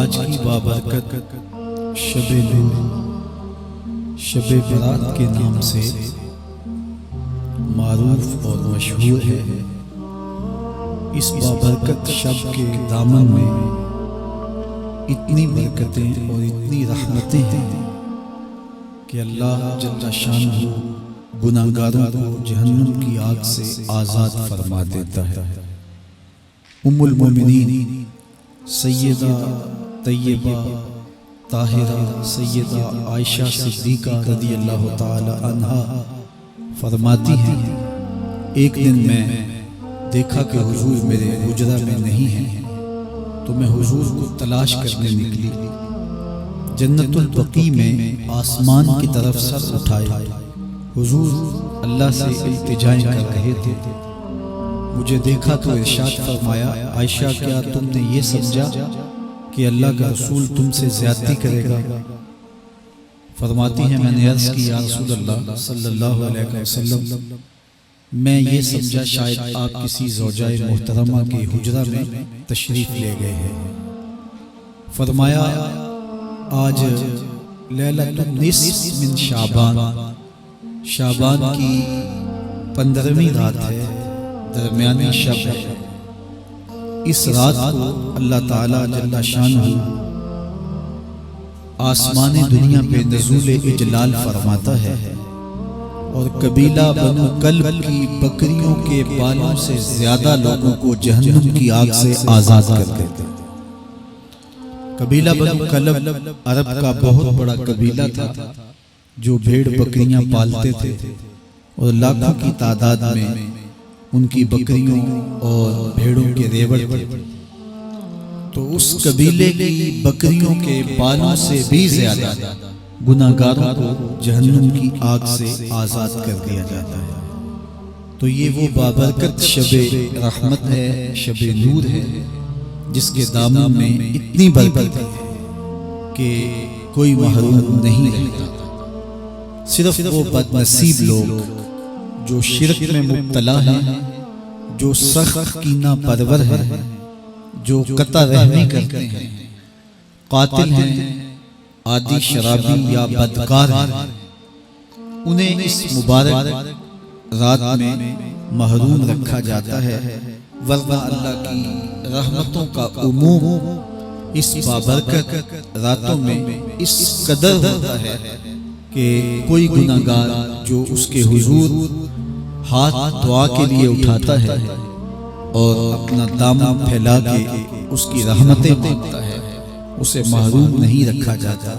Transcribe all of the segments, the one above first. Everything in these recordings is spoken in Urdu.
آج کی بابرکت شب نور، شب برات کے نام سے معروف اور مشہور ہے۔ اس بابرکت شب کے دامن میں اتنی برکتیں اور اتنی رحمتیں ہیں کہ اللہ جل شانہ گناہگاروں کو جہنم کی آگ سے آزاد فرما دیتا ہے۔ ام المومنین سیدہ طیبہ طاہرہ سیدہ عائشہ صدیقہ رضی اللہ تعالی عنہا فرماتی ہیں، ایک دن میں دیکھا کہ حضور میرے حجرہ میں نہیں ہیں، تو میں حضور کو تلاش کرنے نکلی۔ جنت البقیع میں آسمان کی طرف سر اٹھائے حضور اللہ سے التجائیں کر رہے تھے۔ مجھے دیکھا تو ارشاد فرمایا، عائشہ کیا تم نے یہ سمجھا کہ اللہ کا رسول تم سے زیادتی کرے گا؟ فرماتی ہیں میں نے عرض کی یا رسول اللہ صلی اللہ علیہ وسلم، میں یہ سمجھا شاید آپ کسی زوجہ محترمہ کے حجرہ میں تشریف لے گئے ہیں۔ فرمایا آج لیلۃ النصف من شعبان، شعبان کی 15ویں رات ہے، درمیانی شب ہے۔ اس رات کو اللہ تعالی جل شانہ آسمان دنیا پہ نزول اجلال فرماتا ہے اور قبیلہ بنو کلب کی بکریوں کے بالوں سے زیادہ لوگوں کو جہنم کی آگ سے آزاد کر دیتے ہیں۔ قبیلہ بنو کلب عرب کا بہت بڑا قبیلہ تھا جو بھیڑ بکریاں پالتے تھے اور لاکھوں کی تعداد میں ان کی بکریوں اور بھیڑوں کے ریوڑ تھے۔ تو اس قبیلے کی بکریوں کے بالوں سے بھی زیادہ گناہگاروں کو جہنم کی آگ سے آزاد کر دیا جاتا ہے۔ تو یہ وہ بابرکت شب رحمت ہے، شب نور ہے، جس کے دامن میں اتنی برکت ہے کہ کوئی محروم نہیں رہتا۔ صرف وہ بد نصیب لوگ جو شرک میں مبتلا ہیں، جو سخت کینہ پرور ہیں، جو قطع رحمی کرتے ہیں، قاتل ہیں، عادی شرابی یا بدکار ہیں، انہیں اس مبارک رات میں محروم رکھا جاتا ہے، ورنہ اللہ کی رحمتوں کا عموم اس بابرکت راتوں میں اس قدر ہوتا ہے کہ کوئی گناہگار جو اس کے حضور ہاتھ دعا کے لیے اٹھاتا ہے اور اپنا دامن پھیلا کے اس کی رحمتیں مانگتا ہے، اسے محروم نہیں رکھا جاتا،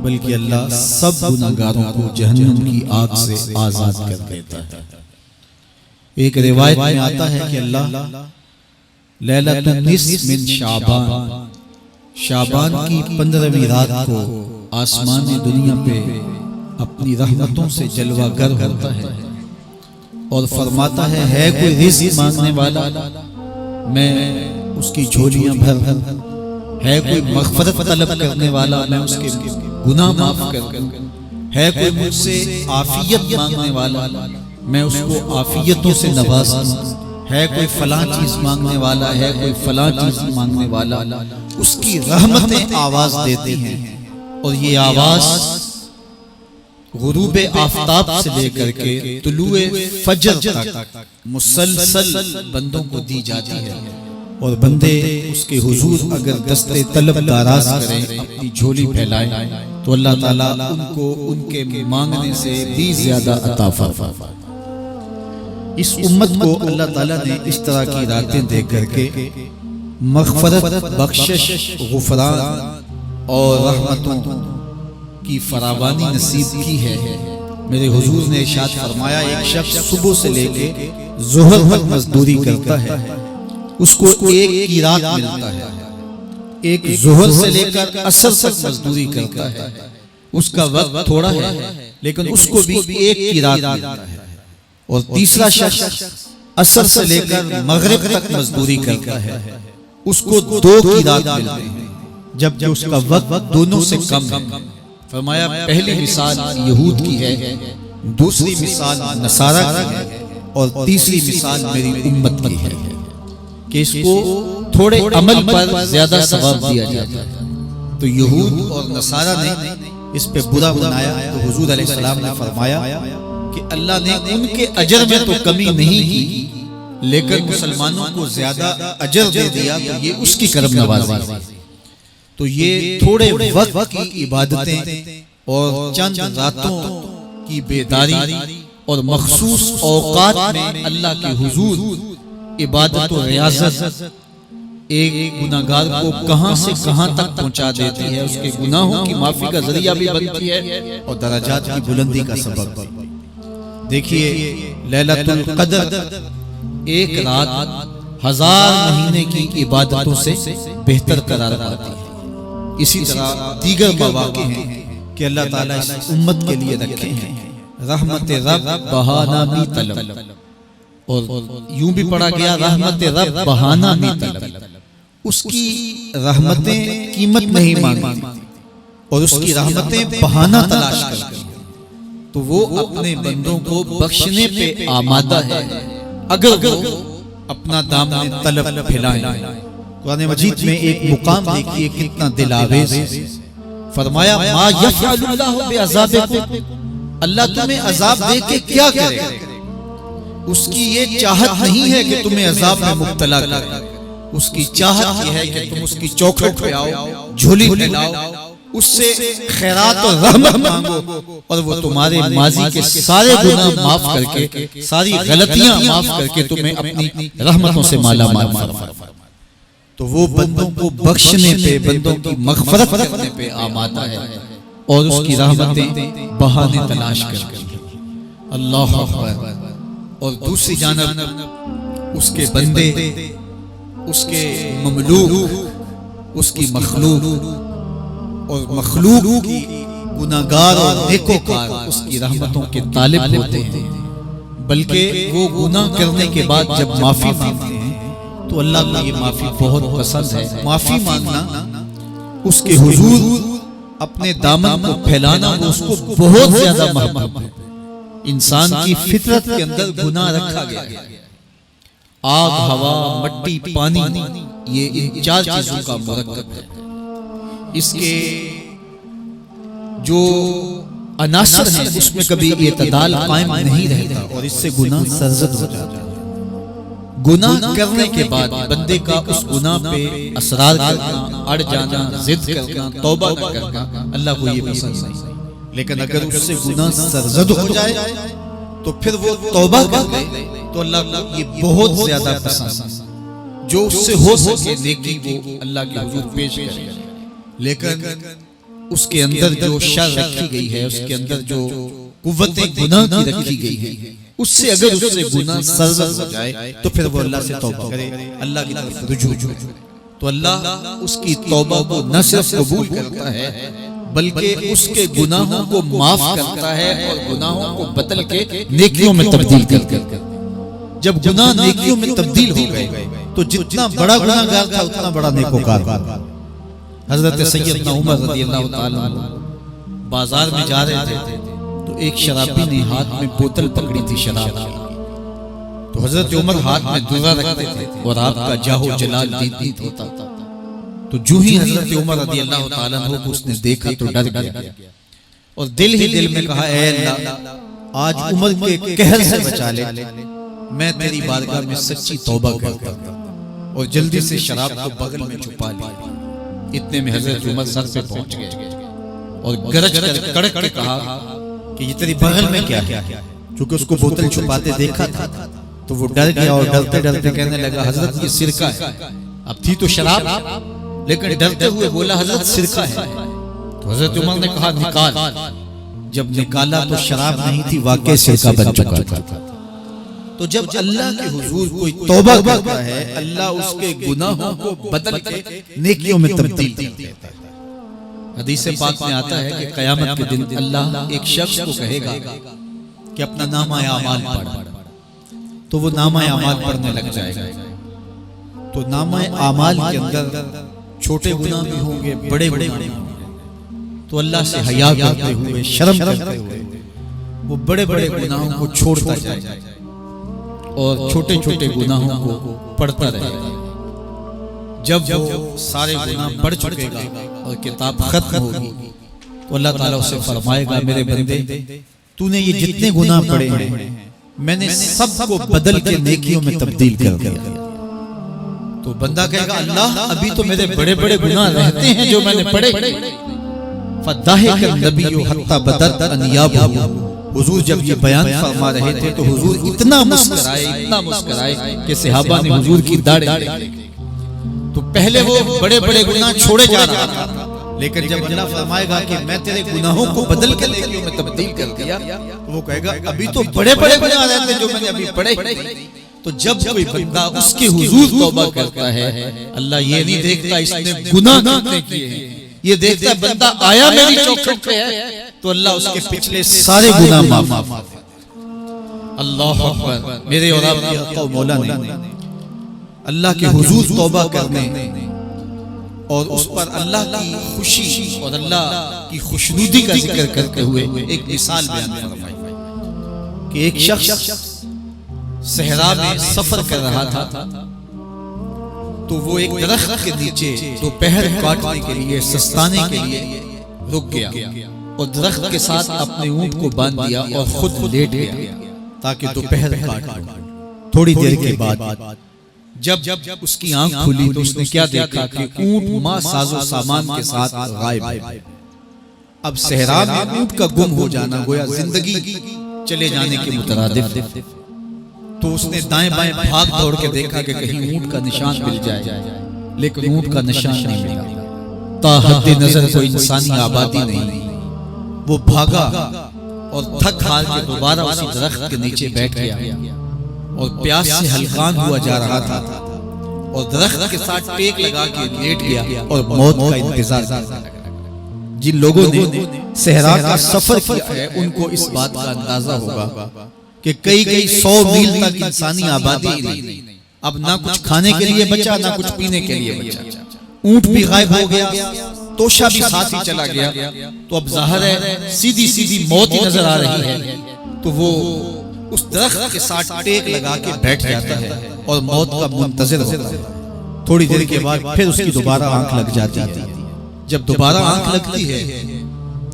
بلکہ اللہ سب گناہگاروں کو جہنم کی آگ سے آزاد کر دیتا ہے۔ ایک روایت میں آتا ہے کہ اللہ لیلۃ النصف من شعبان، شعبان کی 15ویں رات کو آسمان دنیا پہ اپنی رحمتوں سے جلوہ گر ہوتا ہے اور فرماتا ہے کوئی رزق مانگنے والا، میں اس کی جھولیاں بھر دوں، ہے کوئی مغفرت طلب کرنے والا، میں اس کے گناہ معاف کر دوں، ہے کوئی مجھ سے عافیت مانگنے والا، میں اس کو عافیتوں سے نواز دوں، ہے کوئی فلاں چیز مانگنے والا، ہے کوئی فلاں چیز مانگنے والا، اس کی رحمتیں آواز دیتی ہیں اور یہ آواز غروب آفتاب سے لے کر کے طلوع فجر تک مسلسل بندوں کو دی جاتی ہے، اور بندے اس کے حضور اگر دست طلب دراز کریں، اپنی جھولی پھیلائیں، تو اللہ تعالیٰ ان کو ان کے مانگنے سے بھی زیادہ عطا فرمائے۔ اس امت کو اللہ تعالیٰ نے اس طرح کی راتیں دے کر کے مغفرت، بخشش، غفران اور رحمتوں کی فراوانی نصیب کی ہے۔ میرے حضور نے ارشاد فرمایا ایک شخص صبح سے لے کے ظہر تک مزدوری کرتا ہے، اس کو ایک کی رات ملتا ہے، ایک ظہر سے لے کر عصر تک مزدوری کرتا ہے، اس کا وقت تھوڑا ہے لیکن اس کو بھی ایک کی رات ملتا ہے۔ اور تیسرا شخص عصر سے لے کر مغرب تک مزدوری کرتا ہے، اس کو 2 کی رات ملتی ہے، جبکہ اس کا وقت دونوں سے کم ہے۔ فرمایا پہلی مثال یہود کی ہے، دوسری مثال نصارہ کی ہے، اور تیسری مثال میری امت کی ہے کہ اس کو تھوڑے عمل پر زیادہ ثواب دیا جاتا ہے، تو یہود اور نصارہ نے اس پہ برا بنایا، تو حضور علیہ السلام نے فرمایا کہ اللہ نے ان کے اجر میں تو کمی نہیں کی، لیکن مسلمانوں کو زیادہ اجر دے دیا، تو یہ اس کی کرم نوازی ہے۔ تو یہ تھوڑے وقت کی عبادتیں اور چند راتوں کی بیداری اور مخصوص اوقات میں اللہ کے حضور عبادت و ریاضت ایک گناہگار کو کہاں سے کہاں تک پہنچا دیتی ہے، اس کے گناہوں کی معافی کا ذریعہ بھی بنتی ہے اور درجات کی بلندی کا سبب بھی۔ دیکھیے لیلۃ القدر ایک رات 1000 مہینے کی عبادتوں سے بہتر قرار پاتی ہے۔ اسی طرح دیگر مواقع ہیں کہ اللہ تعالیٰ اس امت کے لیے رکھے ہیں، رحمت رب بہانہ می طلب، اور یوں بھی پڑھا گیا رحمت رب بہانہ می طلب، اس کی رحمتیں قیمت نہیں مانگتی اور اس کی رحمتیں بہانہ تلاش کرتی ہیں، تو وہ اپنے بندوں کو بخشنے پہ آمادہ ہے اگر وہ اپنا دامن طلب پھیلائیں۔ قرآن مجید میں ایک مقام دیکھیے کتنا دل آویز ہے، فرمایا ما یفعل اللہ بعذابکم، اللہ تمہیں عذاب دے کے کیا کرے گا؟ اس کی یہ چاہت نہیں ہے کہ تمہیں عذاب میں مبتلا کرے، اس کی چاہت یہ ہے کہ تم اس کی چوکھٹ پہ آؤ، جھولی پھیلاؤ، اس سے خیرات و رحمت مانگو، اور وہ تمہارے ماضی کے سارے گناہ معاف کر کے، ساری غلطیاں معاف کر کے تمہیں اپنی رحمتوں سے مالا مال فرمائے۔ تو وہ بندوں کو بخشنے پہ، بندوں کی مغفرت کرنے پہ آمادہ ہے اور اس کی رحمتیں بہانے تلاش کرتی ہے۔ اللہ اکبر۔ اور دوسری جانب اس کے بندے، اس کے مملوک، اس کی مخلوق اور مخلوق کی گناہگار اور نیکوکار اس کی رحمتوں کے طالب ہوتے ہیں، بلکہ وہ گناہ کرنے کے بعد جب معافی مانگتے ہیں تو اللہ کو یہ معافی بہت پسند ہے۔ معافی مانگنا، اس کے حضور اپنے دامن کو پھیلانا اس کو بہت زیادہ محبوب ہے۔ انسان کی فطرت کے اندر گناہ رکھا گیا ہے، آگ، ہوا، مٹی، پانی، یہ ان 4 چیزوں کا مرکب ہے۔ اس کے جو عناصر ہیں اس میں کبھی اعتدال قائم نہیں رہتا اور اس سے گناہ سرزد ہو جاتا ہے۔ گناہ کرنے کے بعد بندے کا اس گناہ پہ اصرار کرنا، اڑ جانا، ضد کرنا، توبہ نہ کرنا، اللہ کو یہ پسند نہیں۔ لیکن اگر اس سے گناہ سرزد ہو جائے تو پھر وہ توبہ کر لے تو اللہ کو یہ بہت زیادہ پسند ہے۔ جو اس سے ہو سکے نیکی وہ اللہ کے حضور پیش کرے، لیکن اس کے اندر جو شر رکھی گئی ہے، اس کے اندر جو قوت گناہ کی رکھی گئی ہے، اس سے اگر اس سے گناہ سرزد ہو جائے تو پھر وہ اللہ سے توبہ کرے، اللہ کی طرف رجوع کرے، تو اللہ اس کی توبہ کو نہ صرف قبول کرتا ہے بلکہ اس کے گناہوں کو معاف کرتا ہے اور گناہوں کو بدل کے نیکیوں میں تبدیل کرتا ہے۔ جب گناہ نیکیوں میں تبدیل ہو گئے تو جتنا بڑا گناہگار تھا اتنا بڑا نیکوکار تھا۔ حضرت سیدنا عمر رضی اللہ تعالیٰ عنہ بازار میں جا رہے تھے تو ایک شرابی نے ہاتھ میں بوتل پکڑی تھی شراب کی، تو حضرت عمر ہاتھ میں درہ رکھتے تھے اور آپ کا جاہ و جلال دید ہوتا تھا۔ تو جو ہی حضرت عمر رضی اللہ تعالیٰ عنہ کو اس نے دیکھا تو ڈر گیا اور دل ہی دل میں کہا اے اللہ آج عمر کے قہر سے بچا لے، میں تیری بارگاہ میں سچی توبہ کرتا ہوں، اور جلدی سے شراب کو بغل میں چھپا لی۔ اتنے میں حضرت عمر سر پہ پہنچ گئے اور گرج کر کڑک کے کہا کہ یہ تیری بغل میں کیا ہے؟ چونکہ اس کو بوتل چھپاتے دیکھا تھا تو وہ ڈر گیا اور ڈرتے ڈرتے کہنے لگا حضرت یہ سرکہ ہے۔ اب تھی تو شراب لیکن ڈرتے ہوئے بولا حضرت سرکہ ہے۔ تو حضرت عمر نے کہا نکال۔ جب نکالا تو شراب نہیں تھی، واقعی سرکہ بن چکا تھا۔ تو جب اللہ کے حضور کوئی توبہ کرتا ہے اللہ اس کے گناہوں کو بدل کے نیکیوں میں تبدیل کرتا ہے۔ حدیث پاک میں آتا ہے کہ قیامت کے دن اللہ ایک شخص کو کہے گا کہ اپنا نامہ اعمال پڑھ، تو وہ نامہ اعمال پڑھنے لگ جائے گا۔ تو نامہ اعمال کے اندر چھوٹے گناہ بھی ہوں گے، بڑے گناہ بھی ہوں گے، تو اللہ سے حیا کرتے ہوئے، شرم کرتے ہوئے وہ بڑے بڑے گناہوں کو چھوڑتا جائے اور چھوٹے چھوٹے گناہوں کو پڑھتا رہے۔ جب وہ سارے گناہ پڑھ چکے گا اور کتاب ختم ہوگی تو اللہ تعالیٰ اسے فرمائے گا میرے بندے تو نے یہ جتنے گناہ پڑے ہیں میں نے سب کو بدل کے نیکیوں میں تبدیل کر دیا. تو بندہ کہے گا اللہ ابھی تو میرے بڑے بڑے گناہ رہتے ہیں جو میں نے پڑھے. فَضَحِكَ النَّبِيُّ حَتَّى بَدَتْ أَنْيَابُهُ. حضور جب یہ بیان فرما رہے تھے تو حضور اتنا مسکرائے کہ صحابہ نے حضور کی داڑھیں دیکھی. تو پہلے وہ بڑے بڑے گناہ چھوڑے جا رہا تھا لیکن جب اللہ فرمائے گا کہ میں تیرے گناہوں کو بدل کے نیکیوں میں تبدیل کر دیا تو وہ کہے گا ابھی تو بڑے بڑے گناہ رہتے جو میں نے ابھی پڑھے. تو جب کوئی بندہ اس کے حضور توبہ کرتا ہے اللہ یہ نہیں دیکھتا اس نے گناہ کتنے کیے ہیں, یہ دیکھتا بندہ آیا میری چوکھٹ پہ ہے تو اللہ اس کے پچھلے سارے گناہ معاف. اللہ اکبر. میرے اور آپ کے حق و مولا نے اللہ کے حضور توبہ کرنے اور اس پر اللہ کی خوشی اور اللہ کی خوشنودی کا ذکر کرتے ہوئے ایک مثال بیان فرمائی کہ ایک شخص صحرا میں سفر کر رہا تھا تو وہ ایک درخت کے نیچے دوپہر کاٹنے کے لیے سستانے کے لیے رک گیا اور درخت کے ساتھ اپنے اونٹ کو باندھ دیا اور خود لیٹ گیا تاکہ دوپہر کاٹ لے. تھوڑی دیر کے بعد جب اس کی آنکھ کھلی تو اس نے کیا دیکھا کہ اونٹ ماں ساز و سامان کے ساتھ غائب ہے. اب صحرا میں اونٹ کا گم ہو جانا گویا زندگی چلے جانے کے مترادف. تو اس نے دائیں بائیں بھاگ دوڑ کے دیکھا کہ کہیں اونٹ کا نشان مل جائے لیکن اونٹ کا نشان نہیں ملا. تا حد نظر کوئی انسانی آبادی نہیں. وہ بھاگا اور تھک ہار کے دوبارہ اسی درخت کے نیچے بیٹھ گیا اور پیاس سے ہلکان ہوا جا رہا تھا اور درخت کے ساتھ ٹیک لگا کے لیٹ گیا اور موت کا انتظار کیا. جن لوگوں نے صحرا کا سفر کیا ہے ان کو اس بات کا اندازہ ہوگا کہ کئی 100 میل تک انسانی آبادی نہیں. اب نہ کچھ کھانے کے لیے بچا نہ کچھ پینے کے لیے بچا. اونٹ بھی غائب ہو گیا, توشا بھی ساتھ ہی چلا گیا. تو اب ظاہر ہے سیدھی موت ہی نظر آ رہی ہے. تو وہ اس درخت کے ساتھ ٹیک لگا کے بیٹھ جاتا ہے اور موت کا منتظر ہوتا ہے. تھوڑی دیر کے بعد پھر اس کی دوبارہ آنکھ لگ جاتی ہے. جب دوبارہ آنکھ لگتی ہے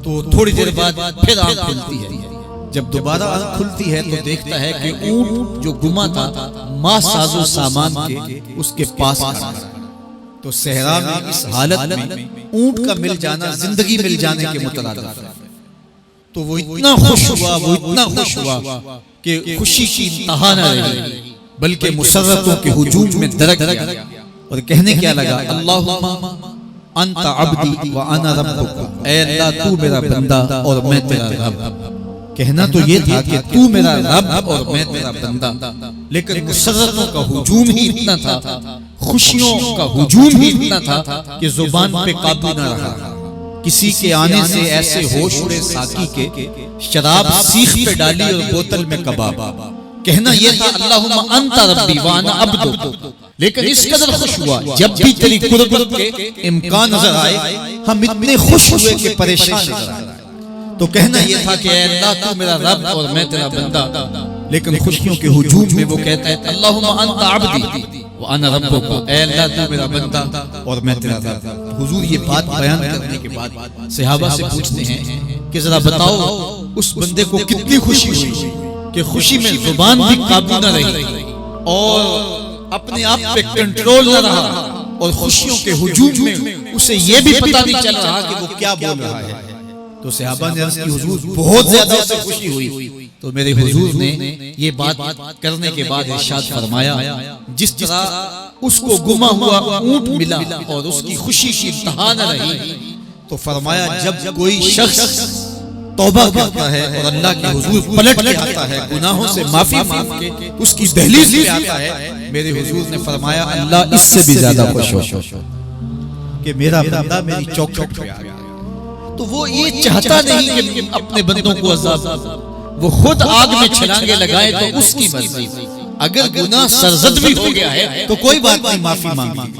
تو تھوڑی دیر بعد پھر آنکھ کھلتی ہے. جب دوبارہ آنکھ کھلتی ہے تو دیکھتا ہے کہ اونٹ جو گما تھا ماں ساز و سامان کے اس کے پاس کھڑا ہے. تو صحرا میں اس حالت میں اونٹ کا مل جانا زندگی مل جانے کے مترادف ہے. تو وہ اتنا خوش ہوا کہ خوشی کی انتہا نہ رہی بلکہ مسرتوں کے ہجوم میں درک گیا اور کہنے کیا لگا اللہم انت عبدی وانا ربک. اے اللہ تو میرا بندہ اور میں تیرا رب. کہنا تو یہ تھا کہ تو میرا رب اور میں تیرا بندہ لیکن مسرتوں کا ہجوم ہی اتنا تھا, خوشیوں کا ہجوم ہی اتنا تھا کہ زبان پہ قابو نہ رہا. کسی کے آنے سے ایسے ہوش اڑے ساقی کے شراب سیخ پہ ڈالی اور بوتل میں کباب. کہنا یہ تھا اللہم انت ربی وانا عبدک. لیکن اس قدر خوش ہوا جب بھی تیری قربت کے امکان نظر آئے ہم اتنے خوش ہوئے کہ پریشان نظر آئے. تو کہنا یہ تھا کہ اے اللہ تو میرا رب اور میں تیرا بندہ. لیکن خوشیوں کے ہجوم میں وہ کہتا ہے اللہم انت عبدی وانا ربک. اے اللہ تو میرا بندہ اور میں تیرا رب. حضور یہ بات بیان کرنے کے بعد صحابہ سے پوچھتے ہیں کہ ذرا بتاؤ اس بندے کو کتنی خوشی ہوئی کہ خوشی میں زبان بھی قابو نہ رہی اور اپنے آپ پہ کنٹرول نہ رہا اور خوشیوں کے ہجوم میں اسے یہ بھی پتہ نہیں چل رہا کہ وہ کیا بول رہا ہے. تو صحابہ نے عرض کی حضور بہت زیادہ اسے خوشی ہوئی. تو میرے حضور نے یہ بات کرنے کے بعد ارشاد فرمایا جس طرح اس کو گما ہوا اونٹ ملا اور اس کی خوشی کی انتہا نہ رہی تو فرمایا جب کوئی شخص توبہ کرتا ہے اور اللہ کے حضور پلٹ کے آتا ہے گناہوں سے معافی مانگ کے اس کی دہلیز پہ آتا ہے میرے حضور نے فرمایا اللہ اس سے بھی زیادہ خوش ہو کہ میرا بندہ میری چوکھٹ پہ آ گیا. تو وہ یہ چاہتا نہیں کہ اپنے بندوں کو عذاب, وہ خود آگ میں چھلانگے لگائے تو اس کی مرضی. اگر گناہ سرزد بھی ہو گیا ہے تو کوئی بات نہیں معافی مانگی.